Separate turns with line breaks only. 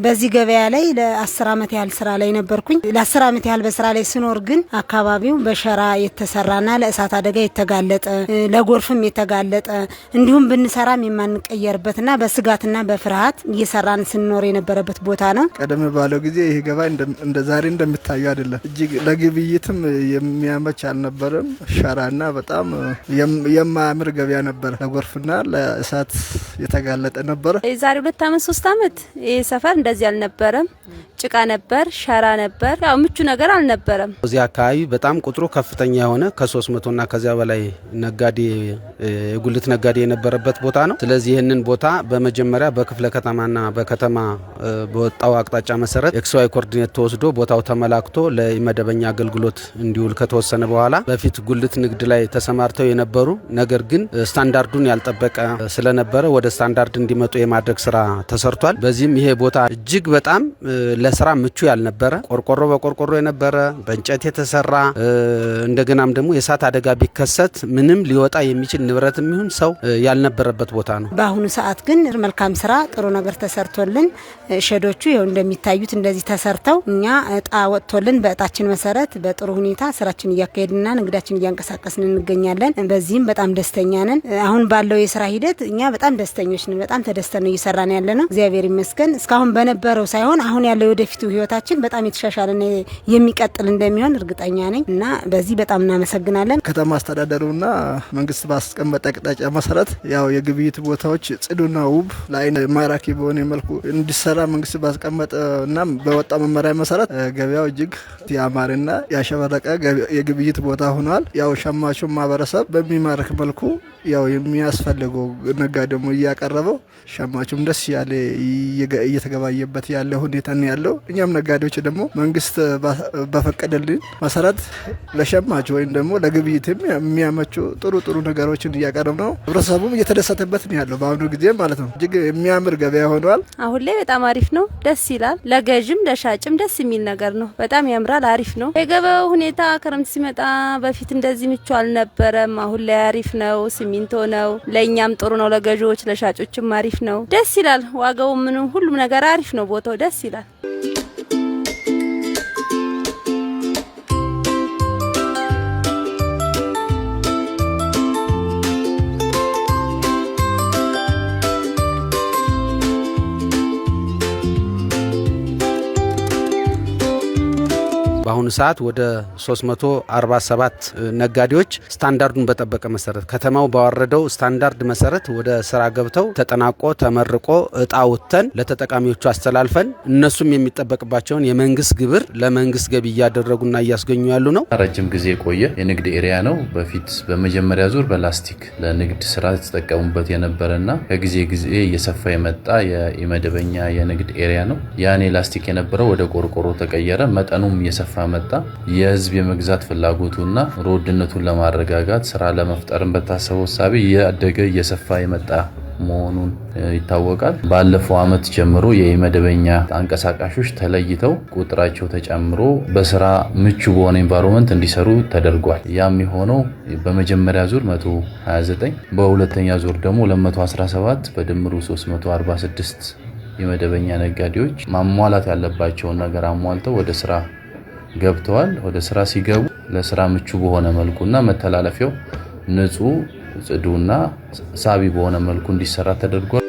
በዚህ ገበያ ላይ ለ10 አመት ያህል ስራ ላይ ነበርኩኝ። ለ10 አመት ያህል በስራ ላይ ስኖር ግን አካባቢው በሸራ የተሰራና ለእሳት አደጋ የተጋለጠ ለጎርፍም የተጋለጠ እንዲሁም ብንሰራም የማንቀየርበትና በስጋትና በፍርሃት እየሰራን ስንኖር የነበረበት ቦታ ነው።
ቀደም ባለው ጊዜ ይሄ ገበያ እንደ ዛሬ እንደምታዩ አይደለም። እጅግ ለግብይትም የሚያመች አልነበረም። ሸራና በጣም የማያምር ገበያ ነበር። ለጎርፍና ለእሳት የተጋለጠ ነበር።
የዛሬ 2 አመት 3 አመት ይሄ ሰፈር እንደዚህ አልነበረም። ጭቃ ነበር፣ ሸራ ነበር። ያው ምቹ ነገር አልነበረም።
እዚህ አካባቢ በጣም ቁጥሩ ከፍተኛ የሆነ ከ300 እና ከዚያ በላይ ነጋዴ የጉልት ነጋዴ የነበረበት ቦታ ነው። ስለዚህ ይህንን ቦታ በመጀመሪያ በክፍለ ከተማና በከተማ በወጣው አቅጣጫ መሰረት ኤክስዋይ ኮኦርዲኔት ተወስዶ ቦታው ተመላክቶ ለመደበኛ አገልግሎት እንዲውል ከተወሰነ በኋላ በፊት ጉልት ንግድ ላይ ተሰማርተው የነበሩ ነገር ግን ስታንዳርዱን ያልጠበቀ ስለነበረ ወደ ስታንዳርድ እንዲመጡ የማድረግ ስራ ተሰርቷል። በዚህም ይሄ ቦታ እጅግ በጣም ለስራ ምቹ ያልነበረ ቆርቆሮ በቆርቆሮ የነበረ በእንጨት የተሰራ እንደገናም ደግሞ የእሳት አደጋ ቢከሰት ምንም ሊወጣ የሚችል ንብረትም ይሁን ሰው ያልነበረበት ቦታ ነው።
በአሁኑ ሰዓት ግን መልካም ስራ ጥሩ ነገር ተሰርቶልን ሸዶቹ ይኸው እንደሚታዩት እንደዚህ ተሰርተው እኛ እጣ ወጥቶልን በእጣችን መሰረት በጥሩ ሁኔታ ስራችን እያካሄድንና ንግዳችን እያንቀሳቀስን እንገኛለን። በዚህም በጣም ደስተኛ ነን። አሁን ባለው የስራ ሂደት እኛ በጣም ደስተኞች ነን። በጣም ተደስተን እየሰራን ያለነው እግዚአብሔር ይመስገን። እስካሁን በነበረው ሳይሆን አሁን ያለው ወደፊቱ ህይወታችን በጣም የተሻሻለና የሚቀጥል እንደሚሆን እርግጠኛ ነኝ እና በዚህ በጣም እናመሰግናለን።
ከተማ አስተዳደሩና መንግስት ባስቀመጠ አቅጣጫ መሰረት ያው የግብይት ቦታዎች ጽዱና ውብ ለአይን ማራኪ በሆነ መልኩ እንዲሰራ መንግስት ባስቀመጠና በወጣ መመሪያ መሰረት ገበያው እጅግ ያማረና ያሸበረቀ የግብይት ቦታ ሆኗል። ያው ሸማቹ ማህበረሰብ በሚማርክ መልኩ ያው የሚያስፈልገው ነጋዴው እያቀረበው ሸማቹም ደስ ያለ እየተገባየበት ያለ ሁኔታ ነው ያለው። እኛም ነጋዴዎች ደግሞ መንግስት በፈቀደልን መሰረት ለሸማቹ ወይም ደግሞ ለግብይት የሚያመቹ ጥሩ ነገሮችን እያቀረብ ነው። ህብረተሰቡም እየተደሰተበት ነው ያለው በአሁኑ ጊዜ ማለት ነው። እጅግ የሚያምር ገበያ ሆኗል።
አሁን ላይ በጣም አሪፍ ነው፣ ደስ ይላል። ለገዥም ለሻጭም ደስ የሚል ነገር ነው። በጣም ያምራል፣ አሪፍ ነው። የገበያው ሁኔታ ክረምት ሲመጣ በፊት እንደዚህ ምቹ አልነበረም። አሁን ላይ አሪፍ ነው፣ ሲሚንቶ ነው። ለኛም ጥሩ ነው፣ ለገዢዎች ለሻጮችም አሪፍ ነው፣ ደስ ይላል። ዋጋው ምንም ሁሉም ነገር አሪፍ ነው። ቦታው ደስ ይላል።
በአሁኑ ሰዓት ወደ 347 ነጋዴዎች ስታንዳርዱን በጠበቀ መሰረት ከተማው ባወረደው ስታንዳርድ መሰረት ወደ ስራ ገብተው ተጠናቆ ተመርቆ እጣ ወጥተን ለተጠቃሚዎቹ አስተላልፈን እነሱም የሚጠበቅባቸውን የመንግስት ግብር ለመንግስት ገቢ እያደረጉና እያስገኙ ያሉ ነው።
ረጅም ጊዜ የቆየ የንግድ ኤሪያ ነው። በፊት በመጀመሪያ ዙር በላስቲክ ለንግድ ስራ ተጠቀሙበት የነበረና ከጊዜ ጊዜ እየሰፋ የመጣ የመደበኛ የንግድ ኤሪያ ነው። ያኔ ላስቲክ የነበረው ወደ ቆርቆሮ ተቀየረ። መጠኑም እየሰፋ መጣ። የህዝብ የመግዛት ፍላጎቱና ሮድነቱን ለማረጋጋት ስራ ለመፍጠርም በታሰበው ሳቢ እያደገ እየሰፋ የመጣ መሆኑን ይታወቃል። ባለፈው አመት ጀምሮ የመደበኛ አንቀሳቃሾች ተለይተው ቁጥራቸው ተጨምሮ በስራ ምቹ በሆነ ኤንቫይሮንመንት እንዲሰሩ ተደርጓል። ያም የሆነው በመጀመሪያ ዙር 129 በሁለተኛ ዙር ደግሞ 217 በድምሩ 346 የመደበኛ ነጋዴዎች ማሟላት ያለባቸውን ነገር አሟልተው ወደ ስራ ገብተዋል። ወደ ስራ ሲገቡ ለስራ ምቹ በሆነ መልኩና መተላለፊያው ንጹህ ጽዱና ሳቢ በሆነ መልኩ እንዲሰራ ተደርጓል።